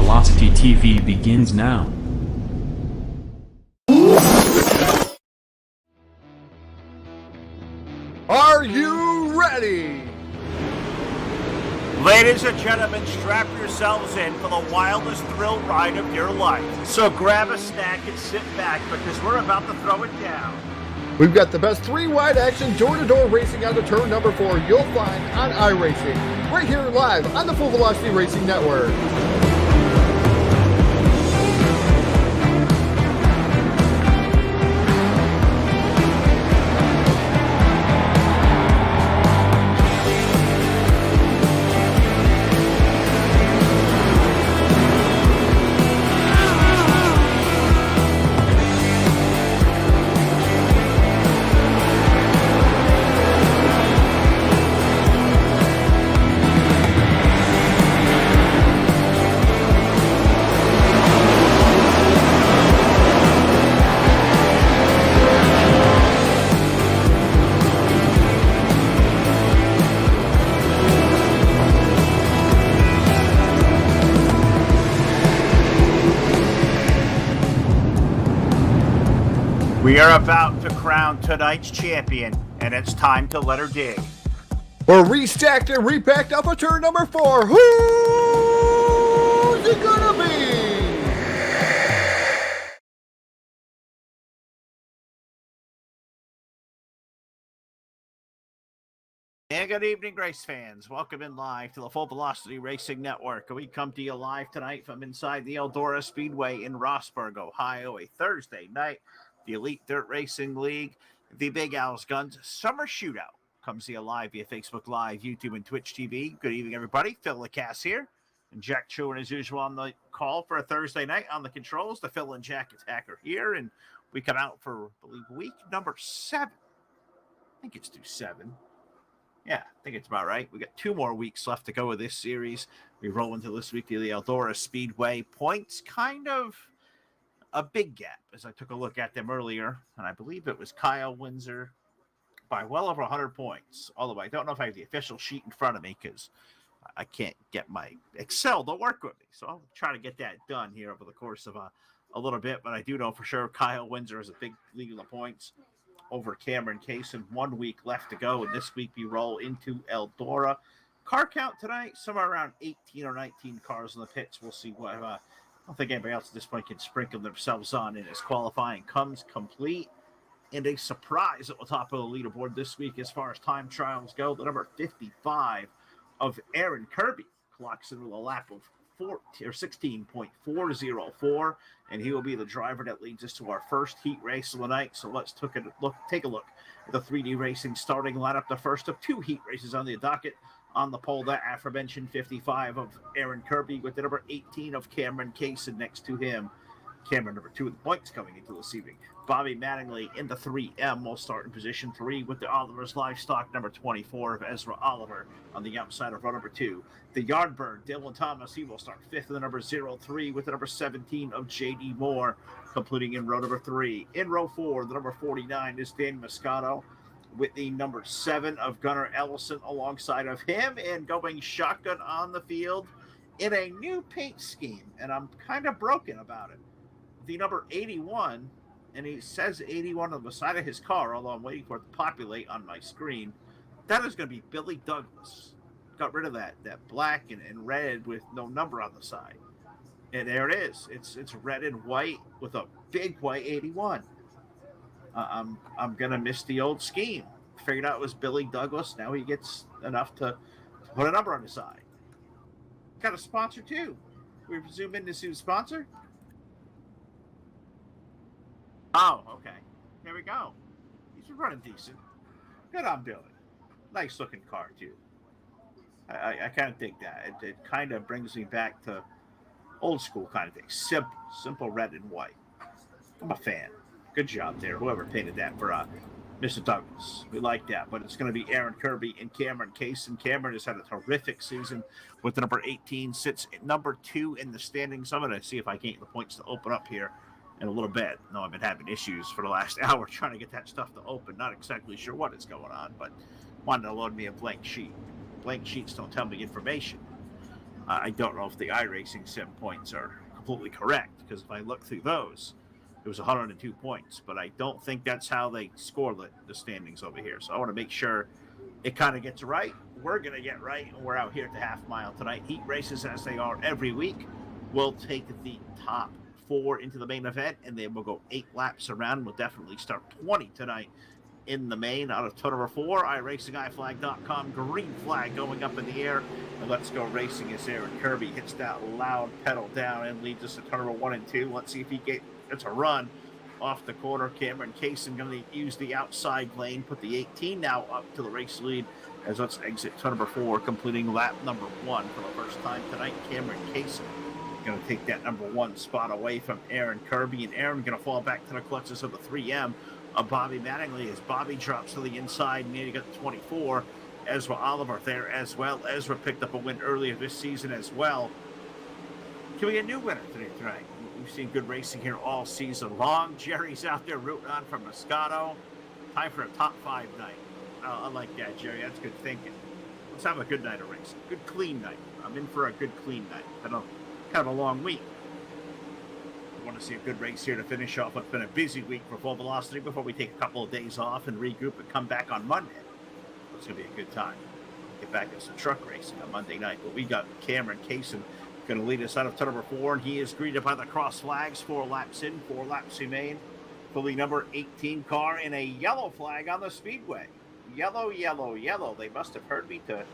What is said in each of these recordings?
Velocity TV begins now. Are you ready? Ladies and gentlemen, strap yourselves in for the wildest thrill ride of your life. So grab a snack and sit back because we're about to throw it down. We've got the best three-wide action door-to-door racing on the turn number 4 you'll find on iRacing, right here live on the Full Velocity Racing Network. We are about to crown tonight's champion, and it's time to let her dig. We're restacked and repacked up for turn number 4. Who's it gonna be? And good evening, race fans. Welcome in live to the Full Velocity Racing Network. We come to you live tonight from inside the Eldora Speedway in Rossburg, Ohio, a Thursday night. The Elite Dirt Racing League, the Big Al's Guns Summer Shootout comes to you live via Facebook Live, YouTube, and Twitch TV. Good evening, everybody. Phil LaCasse here, and Jack Truan, as usual, on the call for a Thursday night on the controls. The Phil and Jack Attacker here, and we come out for, I believe, week number 7. I think it's 7. Yeah, I think it's about right. We got 2 more weeks left to go with this series. We roll into this week to the Eldora Speedway. Points kind of a big gap as I took a look at them earlier, and I believe it was Kyle Windsor by well over 100 points. Although I don't know if I have the official sheet in front of me because I can't get my Excel to work with me. So I'll try to get that done here over the course of a little bit. But I do know for sure Kyle Windsor is a big lead of points over Cameron Kaysen. 1 week left to go, and this week we roll into Eldora. Car count tonight, somewhere around 18 or 19 cars in the pits. We'll see what I don't think anybody else at this point can sprinkle themselves on, and as qualifying comes complete. And a surprise at the top of the leaderboard this week as far as time trials go. The number 55 of Arent Kirby clocks into a lap of 16.404, and he will be the driver that leads us to our first heat race of the night. So let's take a look at the 3D Racing starting lineup, the first of 2 heat races on the docket. On the pole, that aforementioned 55 of Arent Kirby with the number 18 of Cameron Kaysen next to him. Cameron, number 2 of the points coming into this evening. Bobby Mattingly in the 3M will start in position 3 with the Oliver's Livestock, number 24 of Ezra Oliver on the outside of row number 2. The Yardbird, Dylan Thomas, he will start 5th in the number 03 with the number 17 of J.D. Moore, completing in row number 3. In row 4, the number 49 is Dan Moscato, with the number 7 of Gunnar Ellison alongside of him, and going shotgun on the field in a new paint scheme, and I'm kind of broken about it. The number 81, and he says 81 on the side of his car, although I'm waiting for it to populate on my screen. That is going to be Billy Douglas. Got rid of that black and red with no number on the side. And there it is. It's red and white with a big white 81. I'm going to miss the old scheme. Figured out it was Billy Douglas. Now he gets enough to put a number on his side. Got a sponsor, too. We presume in this new sponsor? Oh, okay. Here we go. He's running decent. Good on Billy. Nice looking car, too. I kind of dig that. It kind of brings me back to old school kind of thing. Simple red and white. I'm a fan. Good job there, whoever painted that for Mr. Douglas. We like that, but it's going to be Arent Kirby and Cameron Kaysen. Cameron has had a terrific season with the number 18, sits at number 2 in the standings. I'm going to see if I can get the points to open up here in a little bit. No, I've been having issues for the last hour trying to get that stuff to open. Not exactly sure what is going on, but wanted to load me a blank sheet. Blank sheets don't tell me information. I don't know if the iRacing sim points are completely correct, because if I look through those, it was 102 points, but I don't think that's how they score the standings over here. So I want to make sure it kind of gets right. We're going to get right, and we're out here at the half mile tonight. Heat races, as they are every week. We'll take the top 4 into the main event, and then we'll go 8 laps around. We'll definitely start 20 tonight in the main. Out of turn number 4, IracingIflag.com, green flag going up in the air. And Let's Go Racing as Arent Kirby hits that loud pedal down and leads us to turn number 1 and 2. Let's see if he gets a run off the corner. Cameron Kaysen going to use the outside lane, put the 18 now up to the race lead as let's exit turn number 4, completing lap number 1 for the first time tonight. Cameron Kaysen going to take that number 1 spot away from Arent Kirby, and Aaron going to fall back to the clutches of the 3M of Bobby Mattingly as Bobby drops to the inside, and he got 24. Ezra Oliver there as well. Ezra picked up a win earlier this season as well. Can we get a new winner tonight? We've seen good racing here all season long. Jerry's out there rooting on for Moscato. Time for a top 5 night. I like that, Jerry. That's good thinking. Let's have a good night of racing. Good clean night. I'm in for a good clean night. Been kind of a long week. I want to see a good race here to finish off what's been a busy week for Full Velocity before we take a couple of days off and regroup and come back on Monday. It's going to be a good time. Get back to some truck racing on Monday night. But we got Cameron Kaysen going to lead us out of turn number 4, and he is greeted by the cross flags. 4 laps in, 4 laps remain for the number 18 car in a yellow flag on the speedway. Yellow, yellow, yellow. They must have heard me to.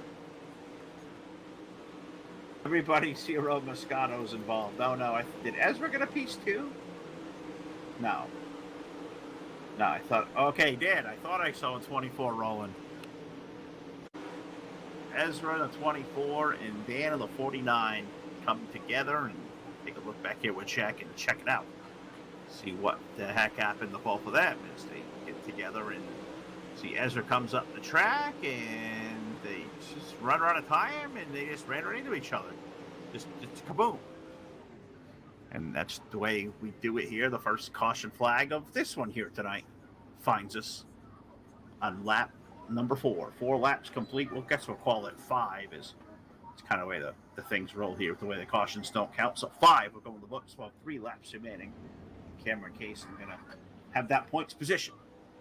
Everybody's hero Moscato's involved. Oh no, did Ezra get a piece too? No, I thought, okay, he did. I thought I saw a 24 rolling. Ezra the 24 and Dan of the 49 coming together, and take a look back here with Jack and check it out. See what the heck happened to both of them as they get together, and see Ezra comes up the track and they just run out of time and they just ran right into each other. Just kaboom. And that's the way we do it here. The first caution flag of this one here tonight finds us on lap number 4. 4 laps complete. Well, guess we'll call it 5. It's kind of the way the things roll here, the way the cautions don't count. So 5 will go in the books while 3 laps remaining. Cameron Kaysen going to have that points position,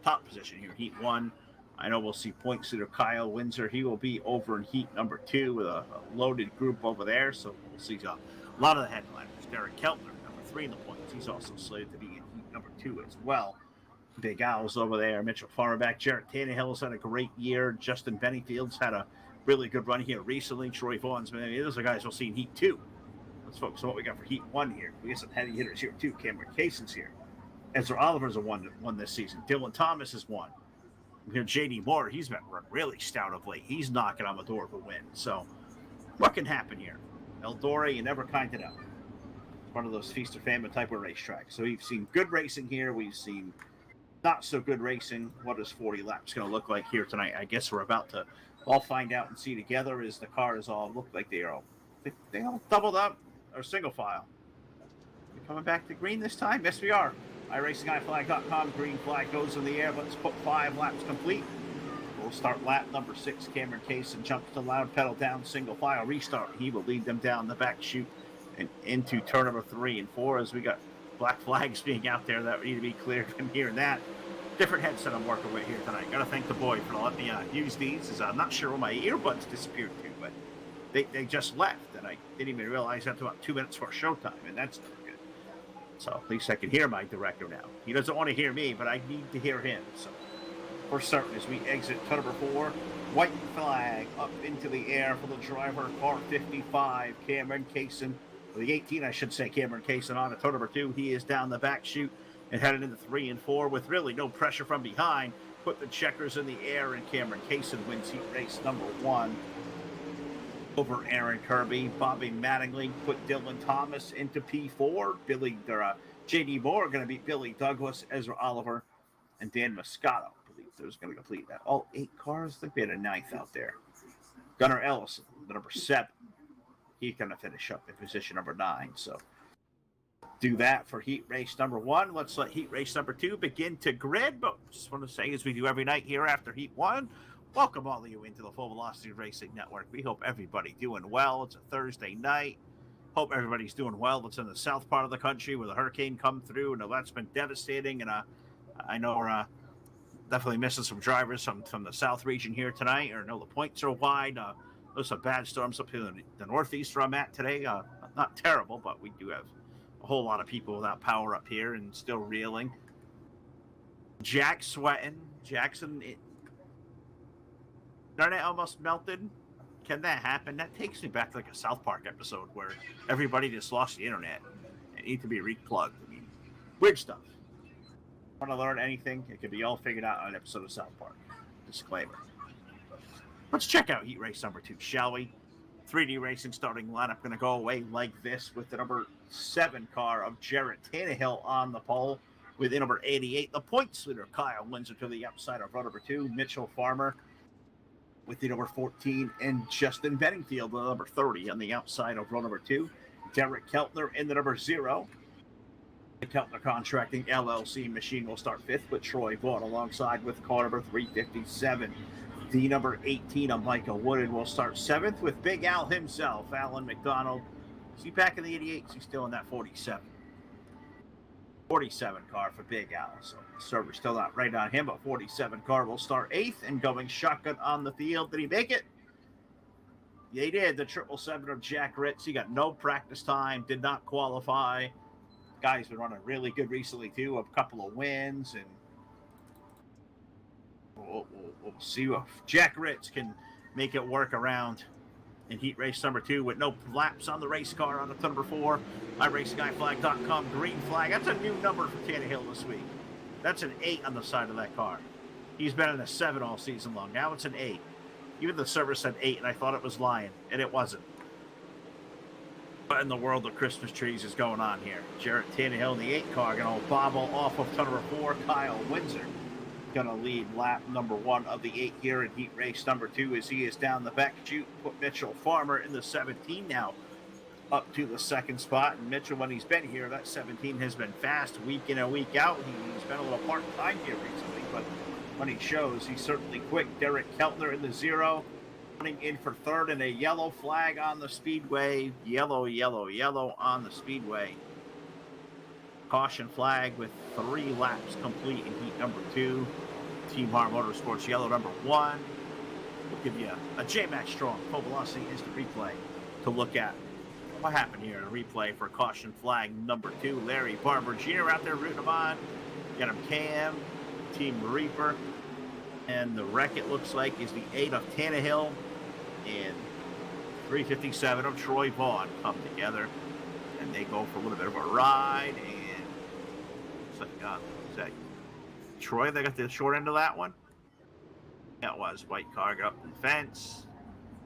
top position here, Heat 1. I know we'll see points leader Kyle Windsor. He will be over in Heat number 2 with a loaded group over there. So we'll see a lot of the headliners. Derek Keltner, number 3 in the points. He's also slated to be in Heat number 2 as well. Big Owls over there. Mitchell Farback. Jarrett Tannehill's had a great year. Justin Bennyfield's had a really good run here recently. Troy Vaughn's been. Those are guys we'll see in Heat 2. Let's focus on what we got for Heat 1 here. We got some heavy hitters here too. Cameron Kaysen's here. Ezra Oliver's a won this season. Dylan Thomas has won. Here, JD Moore, he's been really stout of late. He's knocking on the door of a win. So, what can happen here? Eldora, you never kind it out. One of those feast or famine type of racetracks. So, we've seen good racing here. We've seen not so good racing. What is 40 laps going to look like here tonight? I guess we're about to all find out and see together as the cars all look like they all doubled up or single file. We're coming back to green this time? Yes, we are. IracingIflag.com, green flag goes in the air. Let's put 5 laps complete. We'll start lap number 6. Cameron Kaysen jumps to loud pedal down, single file restart. He will lead them down the back chute and into turn number 3 and 4 as we got black flags being out there that need to be cleared from here and that. Different headset I'm working with here tonight. Gotta thank the boy for letting me use these, as I'm not sure where my earbuds disappeared to, but they just left, and I didn't even realize after about 2 minutes for showtime, and that's not good. So at least I can hear my director now. He doesn't want to hear me, but I need to hear him. So for certain, as we exit turn number 4, white flag up into the air for the driver, car 55, Cameron Kaysen. The 18, I should say, Cameron Kaysen on to turn number 2. He is down the back chute and headed into 3 and 4 with really no pressure from behind. Put the checkers in the air, and Cameron Kaysen wins heat race number 1 over Arent Kirby. Bobby Mattingly put Dylan Thomas into P4. JD Moore going to beat Billy Douglas, Ezra Oliver, and Dan Moscato. I believe those going to complete that. All 8 cars. I think we had a 9th out there. Gunnar Ellison, the number 7. He's going to finish up in position number 9. So do that for heat race number 1. Let's let heat race number 2 begin to grid. But just want to say, as we do every night here after heat 1, Welcome all of you into the Full Velocity Racing Network. We hope everybody doing well. It's a Thursday night. Hope everybody's doing well. That's in the south part of the country where the hurricane come through. And that's been devastating. And I know we're definitely missing some drivers from the south region here tonight. Or know the points are wide. There's some bad storms up here in the northeast where I'm at today. Not terrible, but we do have a whole lot of people without power up here and still reeling. Jack sweating. Jackson... Internet almost melted. Can that happen? That takes me back to like a South Park episode where everybody just lost the internet and need to be replugged. I mean, weird stuff. Want to learn anything? It can be all figured out on an episode of South Park. Disclaimer. Let's check out Heat Race number 2, shall we? 3D Racing starting lineup going to go away like this with the number 7 car of Jarrett Tannehill on the pole. With the number 88, the points leader Kyle Windsor to the outside of row number 2, Mitchell Farmer. With the number 14 and Justin Benningfield, the number 30 on the outside of row number 2. Derek Keltner in the number 0. The Keltner Contracting LLC machine will start 5th with Troy Vaughn alongside with car number 357. The number 18 of Michael Wooden will start 7th with Big Al himself, Alan McDonald. Is he back in the 88s? He's still in that 47. 47 car for Big Al, so the server's still not right on him, but 47 car will start 8th and going shotgun on the field. Did he make it? Yeah, he did. The 777 of Jack Ritz. He got no practice time, did not qualify. Guy's been running really good recently, too. A couple of wins, and we'll see if Jack Ritz can make it work around in Heat Race number 2 with no laps on the race car on the number 4. IracingIflag.com green flag. That's a new number for Tannehill this week. That's an 8 on the side of that car. He's been in a 7 all season long. Now it's an 8. Even the server said 8, and I thought it was lying, and it wasn't. What in the world of Christmas trees is going on here? Jarrett Tannehill in the 8 car going to bobble off of number 4, Kyle Windsor. Going to lead lap number 1 of the 8 here in Heat Race number 2 as he is down the back chute. Put Mitchell Farmer in the 17 now up to the 2nd spot. And Mitchell, when he's been here, that 17 has been fast week in and week out. He's been a little part-time here recently, but when he shows, he's certainly quick. Derek Keltner in the 0, running in for 3rd, and a yellow flag on the speedway. Yellow, yellow, yellow on the speedway. Caution flag with 3 laps complete in heat number 2. Team Har Motorsports yellow number 1. We'll give you a J-Max Strong Full Velocity instant replay to look at what happened here in a replay for caution flag number 2. Larry Barber Jr. out there rooting him on. Got him Cam, Team Reaper, and the wreck it looks like is the 8 of Tannehill and 357 of Troy Vaughn come together, and they go for a little bit of a ride. And looks like is that Troy? They got the short end of that one. That was white car got up in the fence.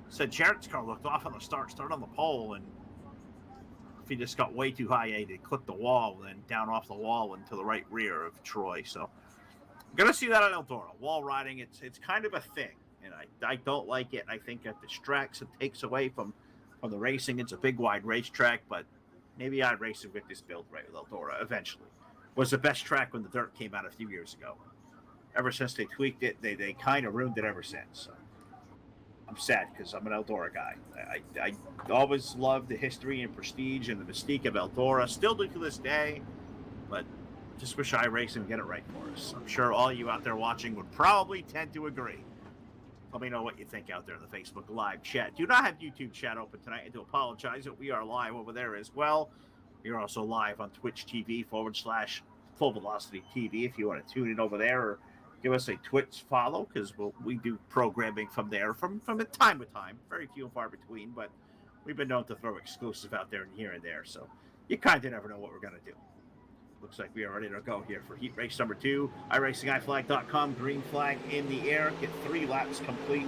Said Jarrett's car looked off on the start on the pole, and if he just got way too high, he clipped the wall and then down off the wall into the right rear of Troy. So I'm gonna see that at Eldora. Wall riding, it's kind of a thing, and I don't like it. I think it distracts and takes away from the racing. It's a big wide racetrack, but maybe iRacing with this build right with Eldora eventually. Was the best track when the dirt came out a few years ago. Ever since they tweaked it, they kind of ruined it ever since. So I'm sad because I'm an Eldora guy. I always loved the history and prestige and the mystique of Eldora. Still do to this day, but just wish iRacing would get it right for us. I'm sure all you out there watching would probably tend to agree. Let me know what you think out there in the Facebook live chat. Do not have YouTube chat open tonight. I do apologize that we are live over there as well. You're also live on Twitch TV /Full Velocity TV if you want to tune in over there or give us a Twitch follow, because we do programming from there from time to time. Very few and far between, but we've been known to throw exclusive out there and here and there. So you kind of never know what we're going to do. Looks like we are ready to go here for Heat Race number 2. IracingIflag.com, green flag in the air. Get 3 laps complete.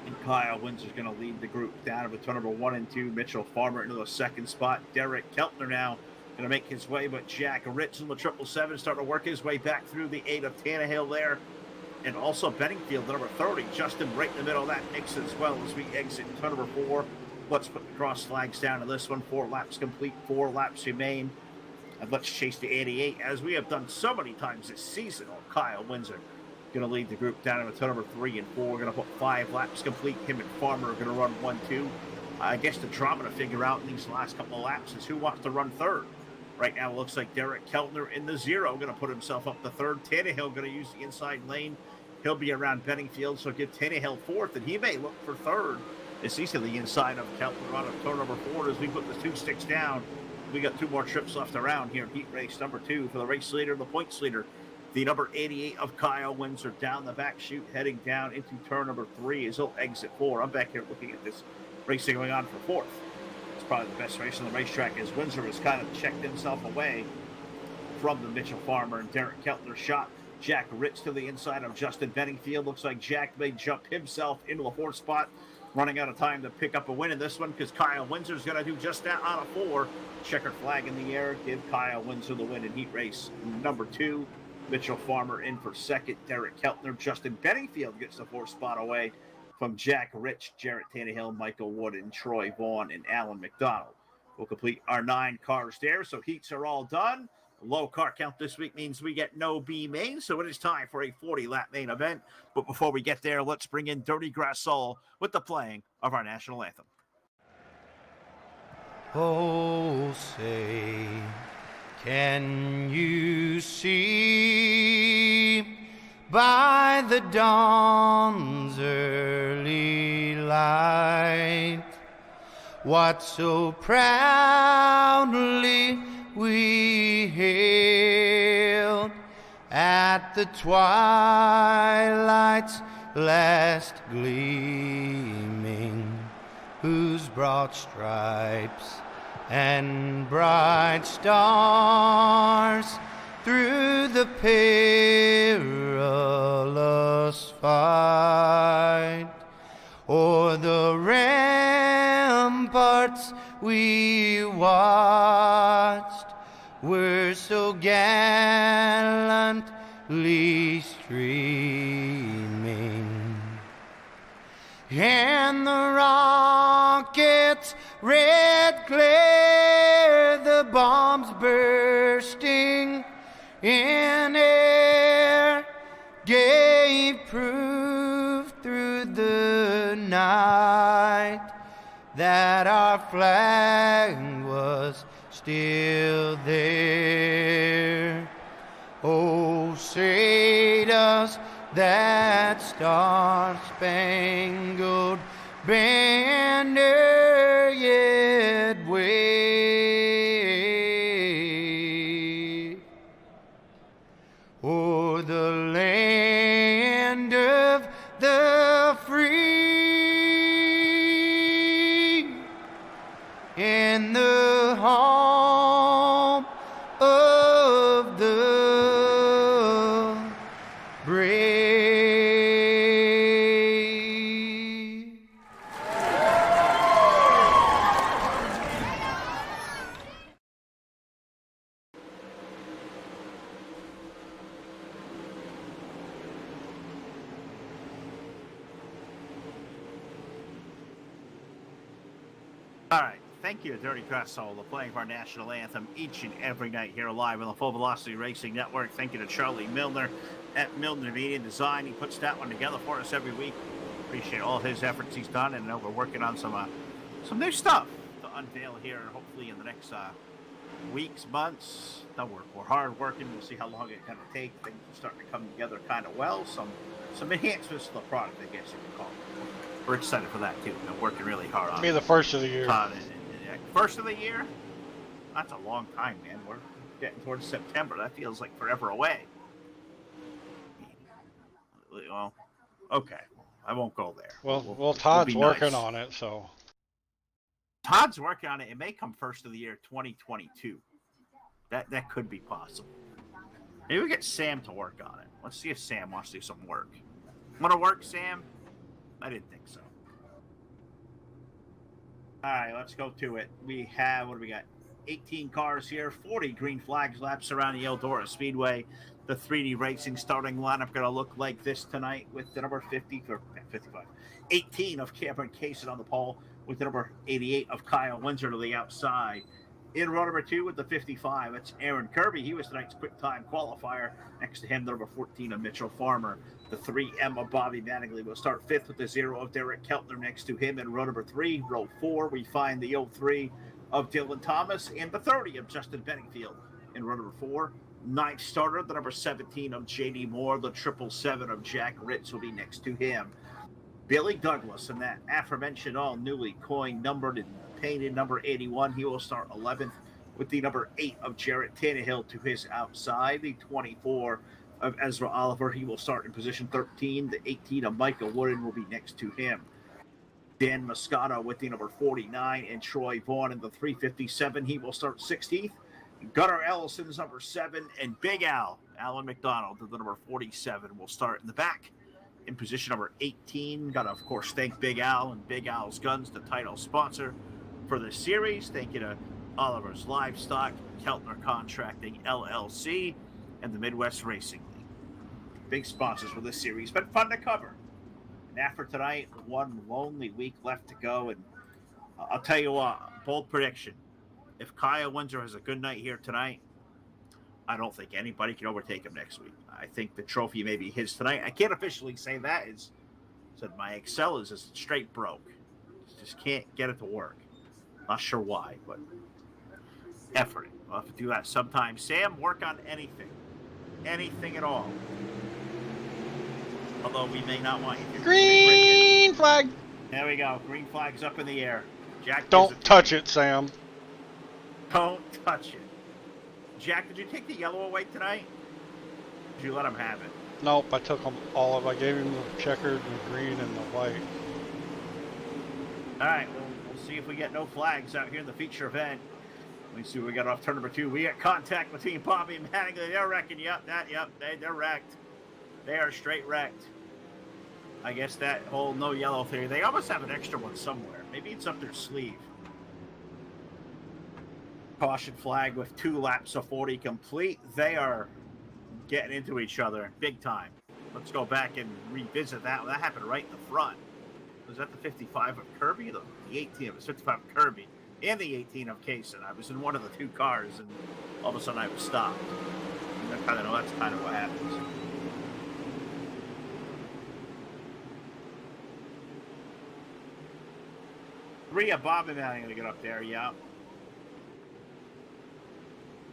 And Kyle Windsor's going to lead the group down with turn number 1 and 2. Mitchell Farmer into the 2nd spot. Derek Keltner now going to make his way, but Jack Ritz in the 777 starting to work his way back through the 8 of Tannehill there. And also Benningfield, the number 30. Justin right in the middle of that mix as well as we exit turn number 4. Let's put the cross flags down in this one. 4 laps complete, 4 laps remain. And let's chase the 88, as we have done so many times this season. Oh, Kyle Windsor going to lead the group down to number 3 and 4. We're going to put 5 laps complete. Him and Farmer are going to run 1-2. I guess the drama to figure out in these last couple of laps is who wants to run third. Right now, it looks like Derek Keltner in the 0 going to put himself up the third. Tannehill going to use the inside lane. He'll be around Benningfield, so give Tannehill fourth, and he may look for third. It's easily the inside of Keltner on turn number 4 as we put the 2 sticks down. We got 2 more trips left around here in heat race number 2 for the race leader, the points leader. The number 88 of Kyle Windsor down the back chute, heading down into turn number 3 as he'll exit 4. I'm back here looking at this racing going on for 4th. It's probably the best race on the racetrack as Windsor has kind of checked himself away from the Mitchell Farmer and Derek Keltner shot. Jack Ritz to the inside of Justin Benningfield. Looks like Jack may jump himself into the 4th spot. Running out of time to pick up a win in this one because Kyle Windsor's going to do just that out of 4. Checkered flag in the air. Give Kyle Windsor the win in heat race number 2. Mitchell Farmer in for 2nd. Derek Keltner. Justin Benningfield gets the 4th spot away from Jack Rich, Jarrett Tannehill, Michael Wood, and Troy Vaughn and Alan McDonald. We'll complete our 9 cars there. So heats are all done. Low car count this week means we get no B main, so it is time for a 40-lap main event. But before we get there, let's bring in Dirty Grass Soul with the playing of our national anthem. Oh, say, can you see by the dawn's early light what so proudly we hailed at the twilight's last gleaming, whose broad stripes and bright stars through the perilous fight o'er the ramparts we watched were so gallantly streaming, and the rockets' red glare, the bombs bursting in air, gave proof through the night that our flag was still there. Oh, say does that star-spangled banner yet wave o'er the land of the free and the home of the brave. All right. Thank you, Dirty Grass Soul, the playing of our national anthem each and every night here live on the Full Velocity Racing Network. Thank you to Charlie Milner at Milner Media Design. He puts that one together for us every week. Appreciate all his efforts he's done, and we're working on some new stuff to unveil here, hopefully in the next weeks, months. No, we're hard working. We'll see how long it's going to take. Things are starting to come together kind of well. Some enhancements to the product, I guess you could call it. We're excited for that too. We're working really hard on it. Be the first of the year. First of the year? That's a long time, man. We're getting towards September. That feels like forever away. Well, okay. I won't go there. Well, Todd's working on it, so. Todd's working on it. It may come first of the year 2022. That could be possible. Maybe we get Sam to work on it. Let's see if Sam wants to do some work. Want to work, Sam? I didn't think so. All right, let's go to it. We have, what do we got? 18 cars here, 40 green flags laps around the Eldora Speedway. The 3D Racing starting lineup going to look like this tonight with the number 18 of Cameron Kaysen on the pole, with the number 88 of Kyle Windsor to the outside. In row number 2 with the 55, it's Aaron Kirby. He was tonight's quick time qualifier. Next to him, the number 14 of Mitchell Farmer. The 3M of Bobby Mattingly will start 5th with the 0 of Derek Keltner next to him. In row number 3, row 4, we find the 03 of Dylan Thomas and the 30 of Justin Benningfield. In row number 4, 9th starter, the number 17 of J.D. Moore. The 777 of Jack Ritz will be next to him. Billy Douglas and that aforementioned all newly coined, numbered, and painted number 81. He will start 11th with the number 8 of Jarrett Tannehill to his outside. The 24 of Ezra Oliver, he will start in position 13. The 18 of Michael Wooden will be next to him. Dan Moscato with the number 49 and Troy Vaughn in the 357. He will start 16th. Gunnar Ellison's number 7 and Big Al, Alan McDonald, the number 47, will start in the back. In position number 18, got to, of course, thank Big Al and Big Al's Guns, the title sponsor for the series. Thank you to Oliver's Livestock, Keltner Contracting, LLC, and the Midwest Racing League. Big sponsors for this series, but fun to cover. And after tonight, one lonely week left to go. And I'll tell you what, bold prediction. If Kyle Windsor has a good night here tonight, I don't think anybody can overtake him next week. I think the trophy may be his tonight. I can't officially say that. Said my Excel is just straight broke. Just can't get it to work. Not sure why, but effort. We'll have to do that sometime. Sam, work on anything. Anything at all. Although we may not want you to. Green flag. There we go. Green flag's up in the air. Jack, Don't touch it, Sam. Don't touch it. Jack, did you take the yellow away tonight? Did you let him have it? Nope, I took them all of. I gave him the checkered, the green, and the white. All right, we'll see if we get no flags out here in the feature event. Let me see what we got off turn number 2. We got contact between Bobby and Mattingly. They're wrecking. Yep, they're wrecked. They are straight wrecked. I guess that whole no yellow theory. They almost have an extra one somewhere. Maybe it's up their sleeve. Caution flag with 2 laps of 40 complete. They are getting into each other big time. Let's go back and revisit that. That happened right in the front. Was that the 55 of Kirby? The 18 of 55 of Kirby and the 18 of Kaysen. I was in one of the 2 cars and all of a sudden I was stopped. And I kind of know that's kind of what happens. Three of Bob and Mattingly to get up there, yeah.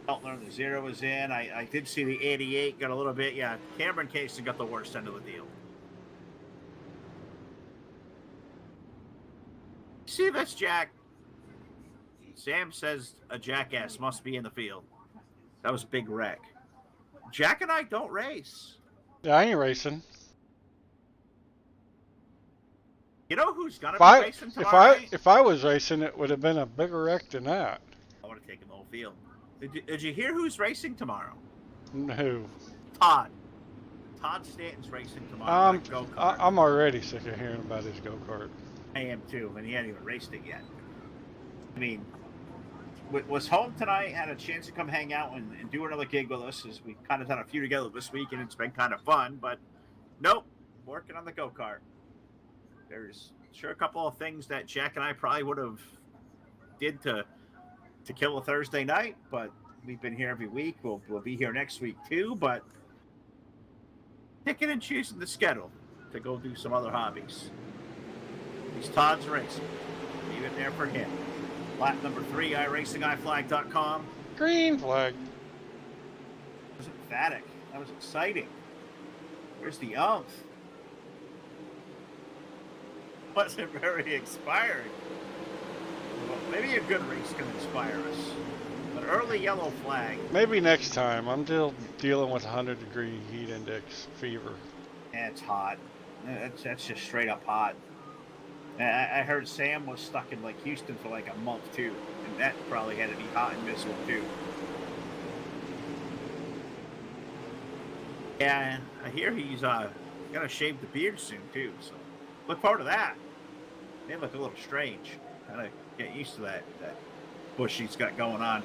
Keltner, the 0 was in. I did see the 88 got a little bit. Yeah, Cameron Kaysen got the worst end of the deal. See this, Jack? Sam says a jackass must be in the field. That was a big wreck. Jack and I don't race. Yeah, I ain't racing. You know who's gonna be racing tomorrow night? If I was racing, it would have been a bigger wreck than that. I would have taken the whole field. Did you hear who's racing tomorrow? Who? Todd. Todd Stanton's racing tomorrow. Go-kart. I'm already sick of hearing about his go-kart. I am too, and he hadn't even raced it yet. I mean, was home tonight, had a chance to come hang out and do another gig with us, as we kind of done a few together this week, and it's been kind of fun, but nope, working on the go-kart. There's sure a couple of things that Jack and I probably would have did to kill a Thursday night, but we've been here every week. We'll be here next week too, but picking and choosing the schedule to go do some other hobbies. He's Todd's racing. Leave it there for him. Lap number 3, IracingIflag.com. Green flag. That was emphatic. That was exciting. Where's the umph? Wasn't very inspiring. Well, maybe a good race can inspire us. An early yellow flag. Maybe next time. I'm still dealing with 100-degree heat index fever. Yeah, it's hot. That's just straight up hot. I heard Sam was stuck in like Houston for like a month too, and that probably had to be hot and miserable too. Yeah, I hear he's gonna shave the beard soon too, so look forward to that. They look a little strange. Gotta get used to that bush he's got going on.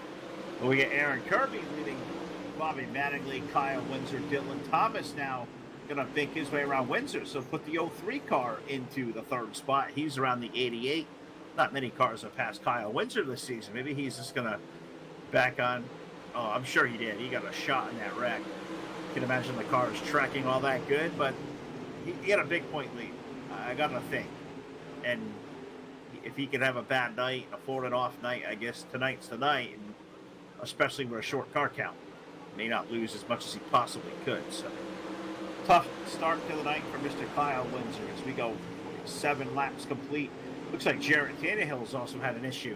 Well, we get Aaron Kirby leading Bobby Mattingly, Kyle Windsor, Dylan Thomas now gonna make his way around Windsor, so put the 03 car into the 3rd spot. He's around the 88. Not many cars have passed Kyle Windsor this season. Maybe he's just gonna back on. Oh, I'm sure he did. He got a shot in that wreck. You can imagine the car is tracking all that good, but he had a big point lead. I got to think. And if he could have a bad night, a folded off night, I guess tonight's the night, and especially with a short car count. May not lose as much as he possibly could. So tough start to the night for Mr. Kyle Windsor as we go 7 laps complete. Looks like Jarrett Tannehill's also had an issue.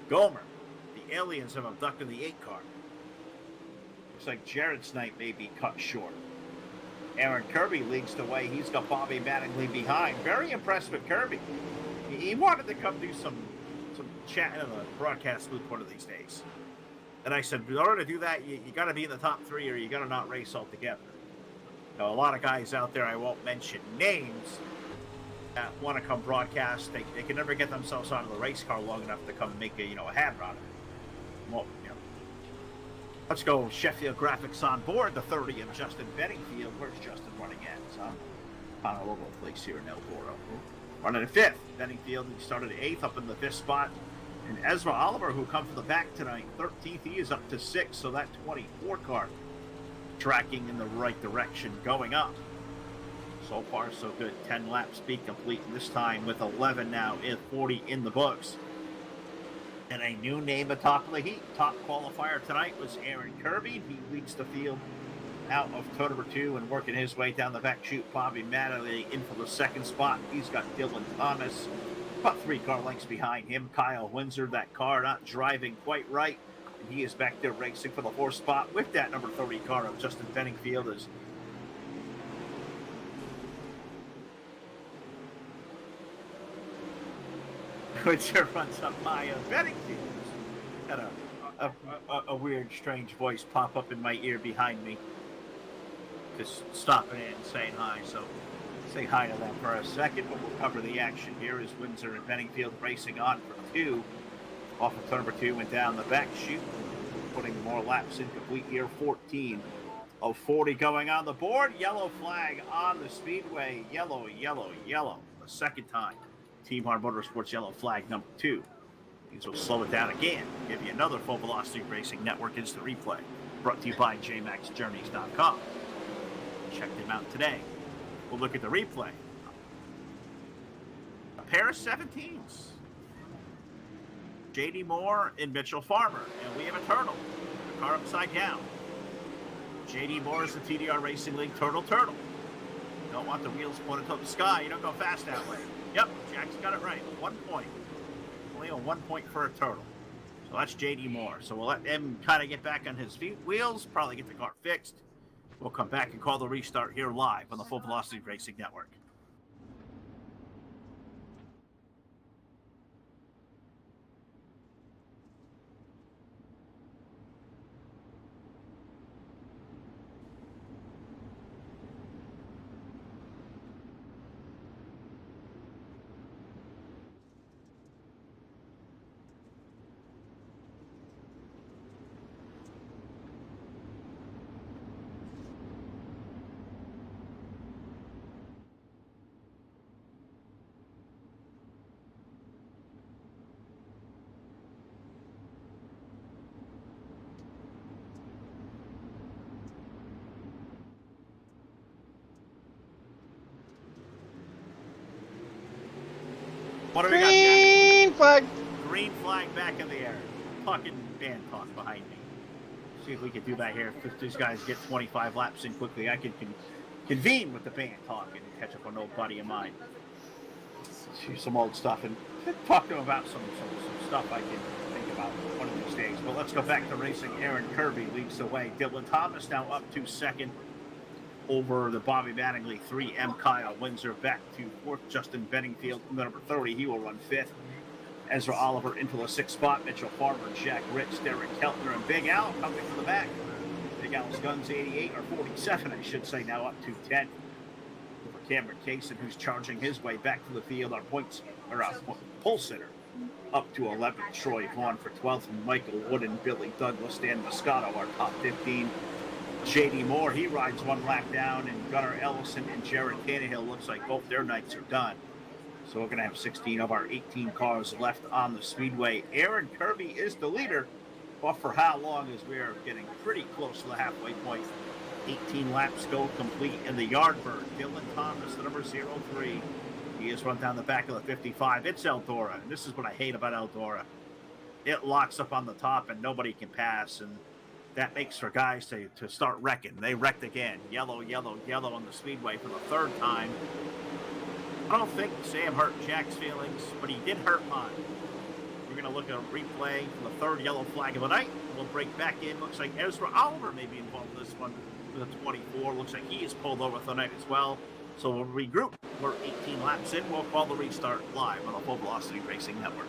Gomer, the aliens have abducted the 8 car. Looks like Jarrett's night may be cut short. Aaron Kirby leads the way. He's got Bobby Mattingly behind. Very impressed with Kirby. He wanted to come do some chatting in the broadcast booth one of these days. And I said, in order to do that, you got to be in the top 3 or you got to not race altogether. Now, a lot of guys out there, I won't mention names, that want to come broadcast. They can never get themselves out of the race car long enough to come make a hand run. Well, let's go Sheffield Graphics on board, the 30 of Justin Benningfield. Where's Justin running at? So I'm kind of all over the place here in Eldora. Running at 5th. Benningfield, he started 8th up in the 5th spot. And Ezra Oliver, who come from the back tonight, 13th, he is up to 6th, so that 24 car tracking in the right direction, going up. So far, so good. 10 laps be complete, and this time with 11 now, 40 in the books. And a new name atop of the heat. Top qualifier tonight was Aaron Kirby. He leads the field out of turn number 2 and working his way down the back chute. Bobby Mattingly in for the 2nd spot. He's got Dylan Thomas about 3 car lengths behind him. Kyle Windsor, that car not driving quite right. And he is back there racing for the 4th spot with that number 30 car of Justin Benningfield. As Windsor runs up high of Benningfield. Had a weird, strange voice pop up in my ear behind me. Just stopping in and saying hi. So say hi to them for a second, but we'll cover the action here as Windsor and Benningfield racing on for 2. Off of turn number 2 and down the back chute, putting more laps in complete here. 14 of 40 going on the board. Yellow flag on the speedway. Yellow, yellow, yellow. The second time. Team Hard Motorsports yellow flag number 2. These will slow it down again. Give you another Full Velocity Racing Network instant replay. Brought to you by jmaxjourneys.com. Check them out today. We'll look at the replay. A pair of 17s. J.D. Moore and Mitchell Farmer. And we have a turtle. The car upside down. J.D. Moore is the TDR Racing League Turtle. You don't want the wheels pointed up the sky. You don't go fast that way. Yep, Jack's got it right. 1 point. Only a 1 point for a turtle. So that's J.D. Moore. So we'll let him kind of get back on his wheels, probably get the car fixed. We'll come back and call the restart here live on the Full Velocity Racing Network. What do we got, Green flag. Green flag back in the air. Talking band talk behind me. See if we can do that here. If these guys get 25 laps in quickly, I can convene with the band talk and catch up on an old buddy of mine. See some old stuff and talk to him about some stuff I can think about one of these days. But let's go back to racing. Aaron Kirby leads the way. Dylan Thomas now up to 2nd. Over the Bobby Mattingly 3M. Kyle Windsor back to 4th. Justin Benningfield, number 30, he will run 5th. Ezra Oliver into the 6th spot. Mitchell Farmer, Jack Ritz, Derek Keltner, and Big Al coming from the back. Big Al's guns 88 or 47, I should say, now up to 10th. Over Cameron Kaysen, who's charging his way back to the field. Our pole sitter up to 11th. Troy Vaughn for 12th. And Michael Wood and Billy Douglas, Dan Moscato, our top 15. J.D. Moore, he rides 1 lap down, and Gunnar Ellison and Jared Tannehill, looks like both their nights are done. So we're going to have 16 of our 18 cars left on the speedway. Aaron Kirby is the leader. But for how long, as we are getting pretty close to the halfway point. 18 laps go complete in the Yardbird. Dylan Thomas, the number 03. He has run down the back of the 55. It's Eldora, and this is what I hate about Eldora. It locks up on the top, and nobody can pass, and that makes for guys to start wrecking. They wrecked again. Yellow, yellow, yellow on the speedway for the third time. I don't think Sam hurt Jack's feelings, but he did hurt mine. We're going to look at a replay for the third yellow flag of the night. We'll break back in. Looks like Ezra Oliver may be involved in this one with a 24. Looks like he is pulled over for the night as well. So we'll regroup. We're 18 laps in. We'll call the restart live on the Full Velocity Racing Network.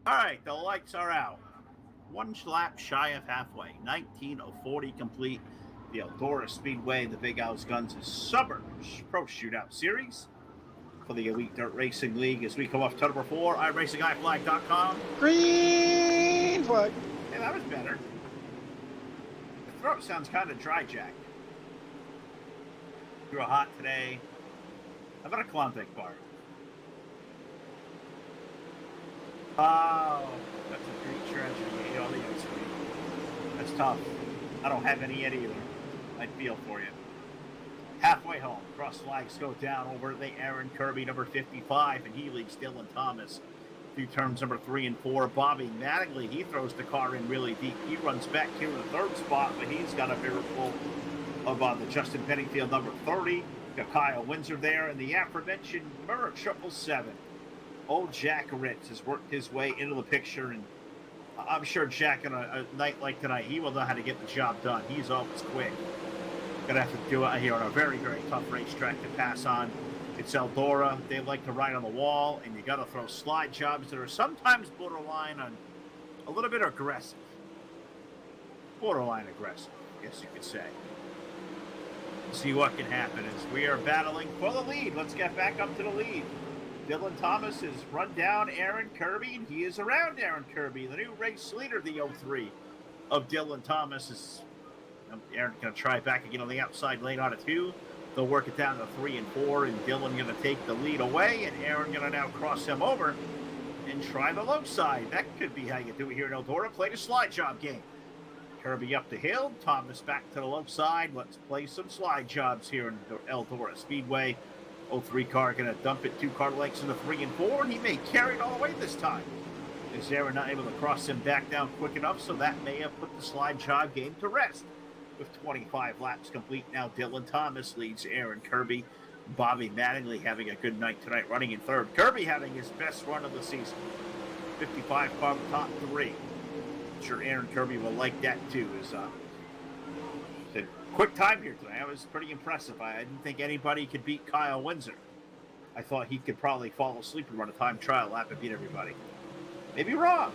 All right, the lights are out. One lap shy of halfway. 19 of 40 complete. The Eldora Speedway, the Big House Guns' Summer Pro Shootout Series for the Elite Dirt Racing League. As we come off turn number 4, IracingIflag.com. Green flag. Hey, that was better. The throat sounds kind of dry, Jack. You're hot today. How about a Klondike bar? Oh, that's a great tragedy. You all the ice cream. That's tough. I don't have any yet either. I feel for you. Halfway home, cross flags go down over the Arent Kirby, number 55, and he leads Dylan Thomas through turns number 3 and 4. Bobby Mattingly, he throws the car in really deep. He runs back here in the third spot, but he's got a miracle of the Justin Penningfield, number 30. Got Kyle Windsor there, and the aforementioned Murrah 777. Old Jack Ritz has worked his way into the picture, and I'm sure Jack, on a night like tonight, he will know how to get the job done. He's always quick. Gonna have to do it here on a very, very tough racetrack to pass on. It's Eldora. They like to ride on the wall, and you got to throw slide jobs that are sometimes borderline on a little bit aggressive. Borderline aggressive, I guess you could say. See what can happen as we are battling for the lead. Let's get back up to the lead. Dylan Thomas has run down Arent Kirby, and he is around Arent Kirby, the new race leader, the 03 of Dylan Thomas. Is Arent going to try back again on the outside lane out of 2. They'll work it down to 3 and 4, and Dylan going to take the lead away, and Arent going to now cross him over and try the low side. That could be how you do it here in Eldora. Play the slide job game. Kirby up the hill, Thomas back to the low side. Let's play some slide jobs here in Eldora Speedway. 03 car going to dump it 2 car lengths into 3 and 4, and he may carry it all the way this time. Is Aaron not able to cross him back down quick enough, so that may have put the slide job game to rest. With 25 laps complete now, Dylan Thomas leads Arent Kirby. Bobby Mattingly having a good night tonight, running in third. Kirby having his best run of the season. 55 car top 3. I'm sure Arent Kirby will like that too. Quick time here tonight. That was pretty impressive. I didn't think anybody could beat Kyle Windsor. I thought he could probably fall asleep and run a time trial lap and beat everybody. Maybe wrong.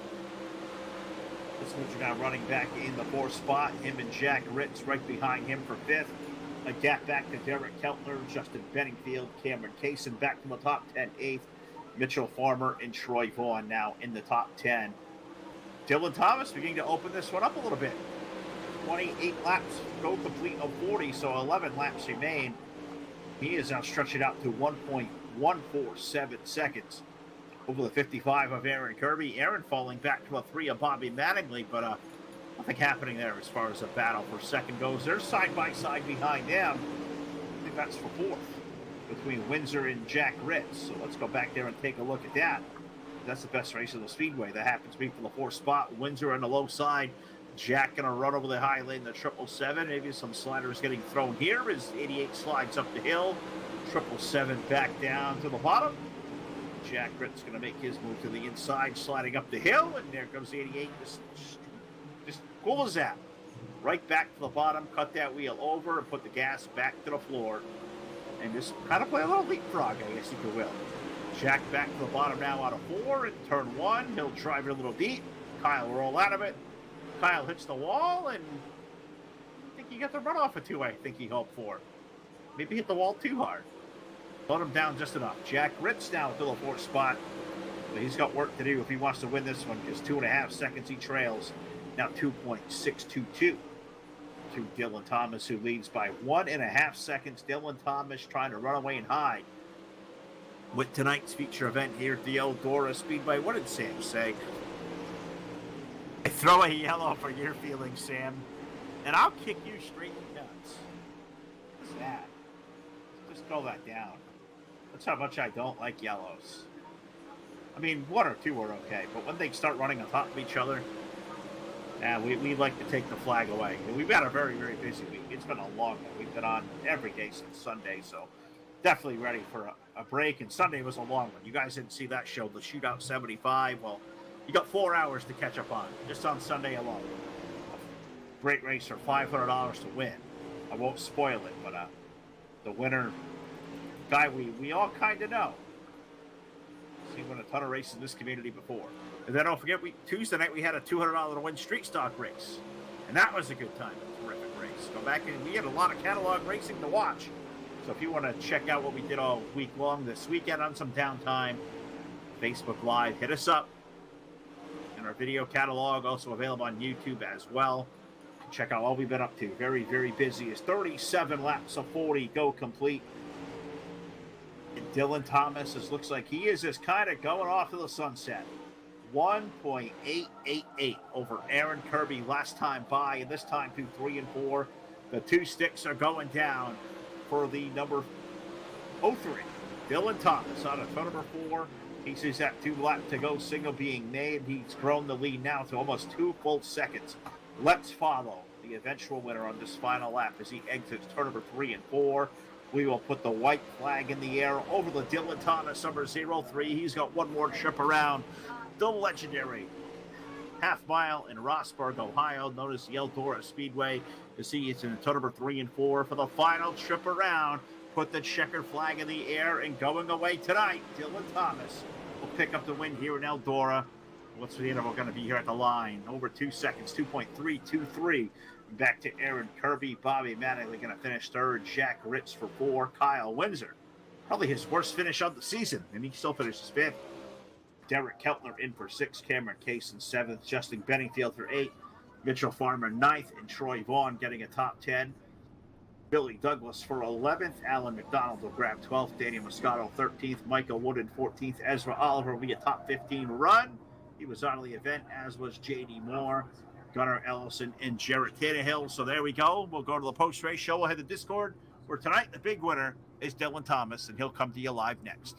This one's now running back in the 4th spot. Him and Jack Ritz right behind him for 5th. A gap back to Derek Keltner, Justin Benningfield, Cameron Kaysen back from the top 10, 8th. Mitchell Farmer and Troy Vaughn now in the top 10. Dylan Thomas beginning to open this one up a little bit. 28 laps go complete of 40, so 11 laps remain. He is now stretching out to 1.147 seconds over the 55 of Arent Kirby. Arent falling back to a 3 of Bobby Mattingly, but nothing happening there as far as the battle for second goes. They're side by side behind them. The bets for fourth between Windsor and Jack Ritz. So let's go back there and take a look at that. That's the best race of the Speedway. That happens to be for the fourth spot. Windsor on the low side. Jack going to run over the high lane, the 777. Maybe some sliders getting thrown here as 88 slides up the hill. 777 back down to the bottom. Jack Ritz going to make his move to the inside, sliding up the hill. And there goes 88. Just cool as that. Right back to the bottom, cut that wheel over, and put the gas back to the floor. And just kind of play a little leapfrog, I guess you will. Jack back to the bottom now out of 4 in turn 1. He'll drive it a little deep. Kyle will roll out of it. Kyle hits the wall, and I think he got the runoff of 2, I think he hoped for. Maybe hit the wall too hard. Slowed him down just enough. Jack Ritz now to the 4th spot. But he's got work to do if he wants to win this one. Just 2.5 seconds he trails. Now 2.622 to Dylan Thomas, who leads by 1.5 seconds. Dylan Thomas trying to run away and hide with tonight's feature event here at the Eldora Speedway. What did Sam say? I throw a yellow for your feelings, Sam, and I'll kick you straight in the nuts. What's that? Just call that down. That's how much I don't like yellows. I mean, 1 or 2 are okay, but when they start running on top of each other, we like to take the flag away. And we've got a very, very busy week. It's been a long one. We've been on every day since Sunday, so definitely ready for a break. And Sunday was a long one. You guys didn't see that show, the Shootout 75. Well, you got 4 hours to catch up on, just on Sunday alone. A great race for $500 to win. I won't spoil it, but the winner, guy we all kind of know. He's won a ton of races in this community before. And then don't forget, Tuesday night we had a $200 to win street stock race. And that was a good time. A terrific race. Go back and we had a lot of catalog racing to watch. So if you want to check out what we did all week long this weekend on some downtime, Facebook Live, hit us up. And our video catalog also available on YouTube as well. Check out all we've been up to. Very, very busy. It's 37 laps of 40 go complete. And Dylan Thomas, it looks like he is just kind of going off to the sunset. 1.888 over Aaron Kirby last time by, and this time to 3 and 4. The 2 sticks are going down for the number 03. Dylan Thomas on a turn number 4. He sees that 2 lap to go signal being made. He's grown the lead now to almost 2 full seconds. Let's follow the eventual winner on this final lap as he exits turn number 3 and 4. We will put the white flag in the air over the Dylan Thomas number 03. He's got one more trip around the legendary half mile in Rossburg, Ohio, known as the Eldora Speedway. You see it's in turn number 3 and 4 for the final trip around. Put the checkered flag in the air, and going away tonight, Dylan Thomas will pick up the win here in Eldora. What's the interval going to be here at the line? Over 2 seconds, 2.323. Back to Aaron Kirby. Bobby Mattingly going to finish 3rd. Jack Ritz for 4. Kyle Windsor, probably his worst finish of the season, and he still finishes 5th. Derek Keltner in for 6. Cameron Case in 7th. Justin Benningfield for 8. Mitchell Farmer 9th. And Troy Vaughn getting a top 10. Billy Douglas for 11th. Alan McDonald will grab 12th. Danny Moscato 13th. Michael Wooden 14th. Ezra Oliver will be a top 15 run. He was on the event, as was J.D. Moore, Gunnar Ellison, and Jarrett Tannehill. So there we go. We'll go to the post-race show. We'll head to Discord, where tonight the big winner is Dylan Thomas, and he'll come to you live next.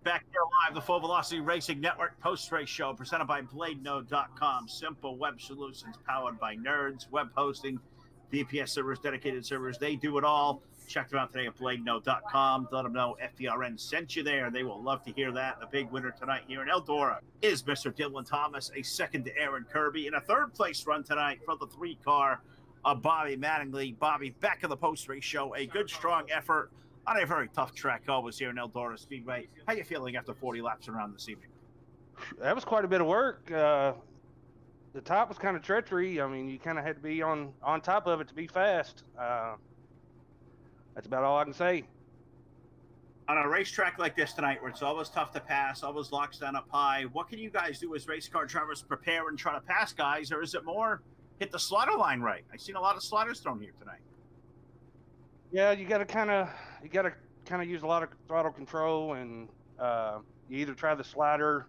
Back here live, the Full Velocity Racing Network post-race show presented by BladeNode.com. Simple web solutions powered by nerds, web hosting, VPS servers, dedicated servers. They do it all. check them out today at bladeno.com. Let them know FDRN sent you there. They will love to hear that. The big winner tonight here in Eldora is Mr. Dylan Thomas, a second to Arent Kirby, and a third place run tonight for the 3-car of Bobby Mattingly. Bobby, back in the post-race show, a good, strong effort on a very tough track always here in Eldora Speedway. How you feeling after 40 laps around this evening? That was quite a bit of work. The top was kind of treachery. I mean, you kind of had to be on top of it to be fast. That's about all I can say. On a racetrack like this tonight, where it's always tough to pass, always locks down up high, what can you guys do as race car drivers? Prepare and try to pass guys, or is it more hit the slaughter line right? I've seen a lot of slaughters thrown here tonight. Yeah, you got to kind of use a lot of throttle control, and you either try the slider.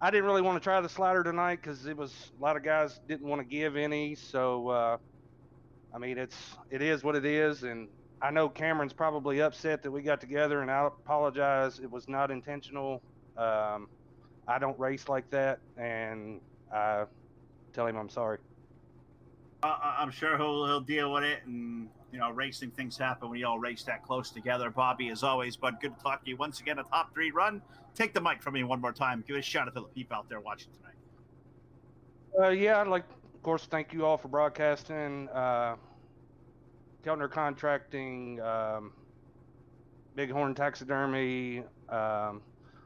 I didn't really want to try the slider tonight because it was a lot of guys didn't want to give any. So, I mean, it is what it is, and I know Cameron's probably upset that we got together, and I apologize. It was not intentional. I don't race like that, and I tell him I'm sorry. I'm sure he'll deal with it, and racing things happen when you all race that close together. Bobby, as always, bud, good to talk to you once again. A top 3 run. Take the mic from me one more time. Give it a shout out to the people out there watching tonight. Yeah, I'd like, of course, thank you all for broadcasting. Kellner Contracting, Bighorn Taxidermy,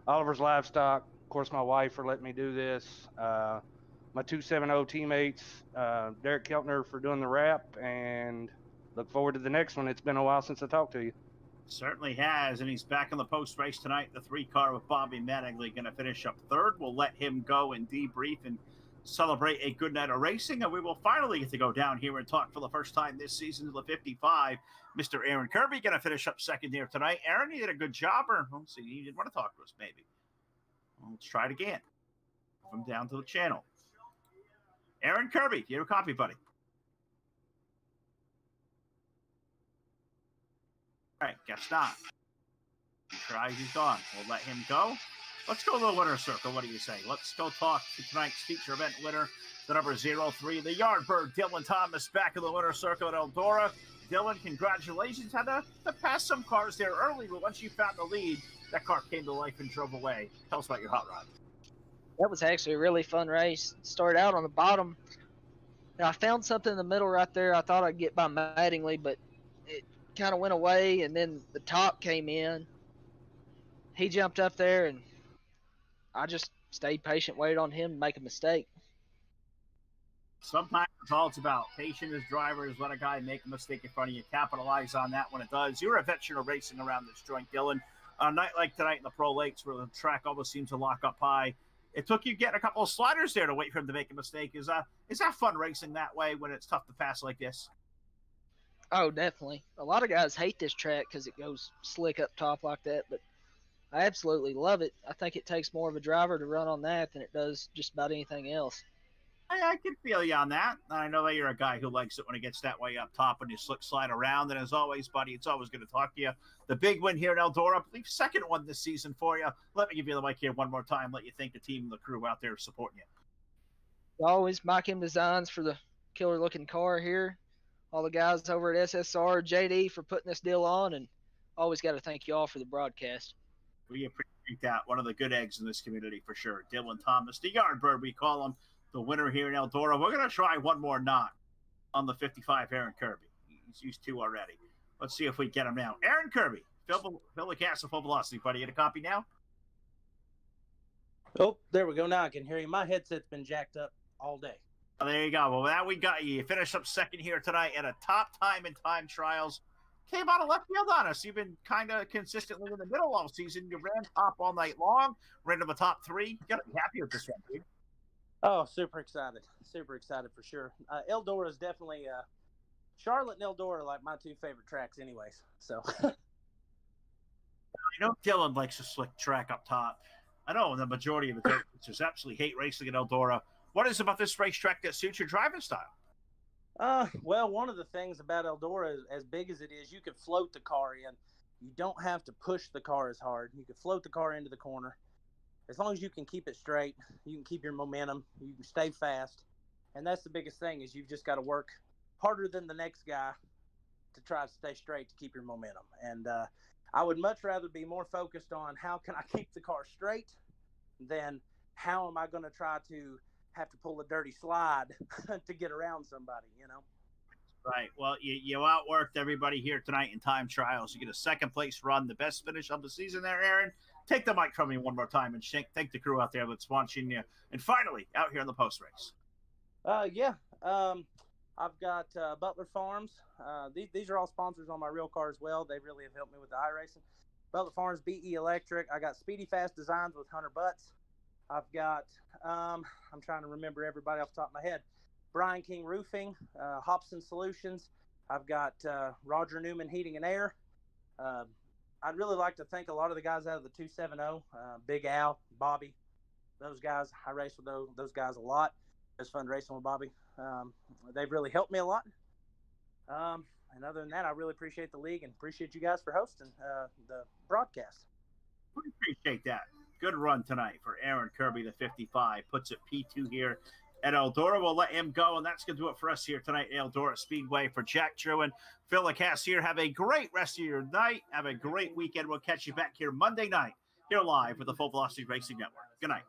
Oliver's Livestock, of course, my wife for letting me do this. My 270 teammates, Derek Keltner for doing the wrap, and look forward to the next one. It's been a while since I talked to you. Certainly has, and he's back in the post race tonight. The 3-car with Bobby Mattingly going to finish up third. We'll let him go and debrief and celebrate a good night of racing, and we will finally get to go down here and talk for the first time this season to the 55. Mr. Arent Kirby going to finish up second here tonight. Aaron, you did a good job, or let's see, you didn't want to talk to us, maybe. Well, let's try it again. From down to the channel. Arent Kirby, do you have a copy, buddy? All right, guess not. He tries, he's gone. We'll let him go. Let's go to the winner's circle. What do you say? Let's go talk to tonight's feature event winner, the number 03, the Yardbird, Dylan Thomas, back in the winner's circle at Eldora. Dylan, congratulations. Had to pass some cars there early, but once you found the lead, that car came to life and drove away. Tell us about your hot rod. That was actually a really fun race. Started out on the bottom, and I found something in the middle right there. I thought I'd get by Mattingly, but it kind of went away, and then the top came in. He jumped up there, and I just stayed patient, waited on him to make a mistake. Sometimes it's about patience as drivers. Let a guy make a mistake in front of you. Capitalize on that when it does. You're a veteran of racing around this joint, Dylan. On a night like tonight in the Pro Lakes, where the track almost seems to lock up high, it took you getting a couple of sliders there to wait for him to make a mistake. Is that fun racing that way when it's tough to pass like this? Oh, definitely. A lot of guys hate this track because it goes slick up top like that, but I absolutely love it. I think it takes more of a driver to run on that than it does just about anything else. I can feel you on that. I know that you're a guy who likes it when it gets that way up top and you slick slide around. And as always, buddy, it's always good to talk to you. The big win here in Eldora, I believe second one this season for you. Let me give you the mic here one more time. Let you thank the team and the crew out there supporting you. Always Mike M Designs for the killer looking car here. All the guys over at SSR, JD for putting this deal on, and always got to thank you all for the broadcast. We appreciate that. One of the good eggs in this community for sure. Dylan Thomas, the Yardbird, we call him, the winner here in Eldora. We're going to try one more knock on the 55, Arent Kirby. He's used 2 already. Let's see if we get him now. Arent Kirby, fill the cast of full velocity, buddy. Get a copy now? Oh, there we go. Now I can hear you. My headset's been jacked up all day. Oh, there you go. Well, now we got you. You finished up second here tonight at a top time in time trials. Came out of left field on us. You've been kind of consistently in the middle all season. You ran top all night long, ran to the top 3. You got to be happy with this one, dude. Oh, super excited. Super excited for sure. Eldora is definitely Charlotte and Eldora are like my 2 favorite tracks anyways. So I know Dylan likes a slick track up top. I know the majority of the just absolutely hate racing at Eldora. What is it about this racetrack that suits your driving style? Well, one of the things about Eldora is, as big as it is, you can float the car in. You don't have to push the car as hard. You can float the car into the corner. As long as you can keep it straight, you can keep your momentum, you can stay fast. And that's the biggest thing is you've just got to work harder than the next guy to try to stay straight to keep your momentum. And I would much rather be more focused on how can I keep the car straight than how am I going to try to have to pull a dirty slide to get around somebody, you know? Right. Well, you outworked everybody here tonight in time trials. You get a second place run, the best finish of the season there, Aaron. Take the mic from me one more time and thank the crew out there that's watching you. And finally, out here in the post race. I've got Butler Farms. These are all sponsors on my real car as well. They really have helped me with the iRacing. Butler Farms, BE Electric. I got Speedy Fast Designs with Hunter Butts. I've got, I'm trying to remember everybody off the top of my head. Brian King Roofing, Hobson Solutions. I've got Roger Newman Heating and Air. I'd really like to thank a lot of the guys out of the 270, Big Al, Bobby, those guys. I race with those guys a lot. It's fun racing with Bobby. They've really helped me a lot. And other than that, I really appreciate the league and appreciate you guys for hosting the broadcast. We appreciate that. Good run tonight for Aaron Kirby, the 55. Puts it P2 here at Eldora. We'll let him go, and that's going to do it for us here tonight at Eldora Speedway. For Jack Truan, Phil Lacasse, have a great rest of your night. Have a great weekend. We'll catch you back here Monday night, here live with the Full Velocity Racing Network. Good night.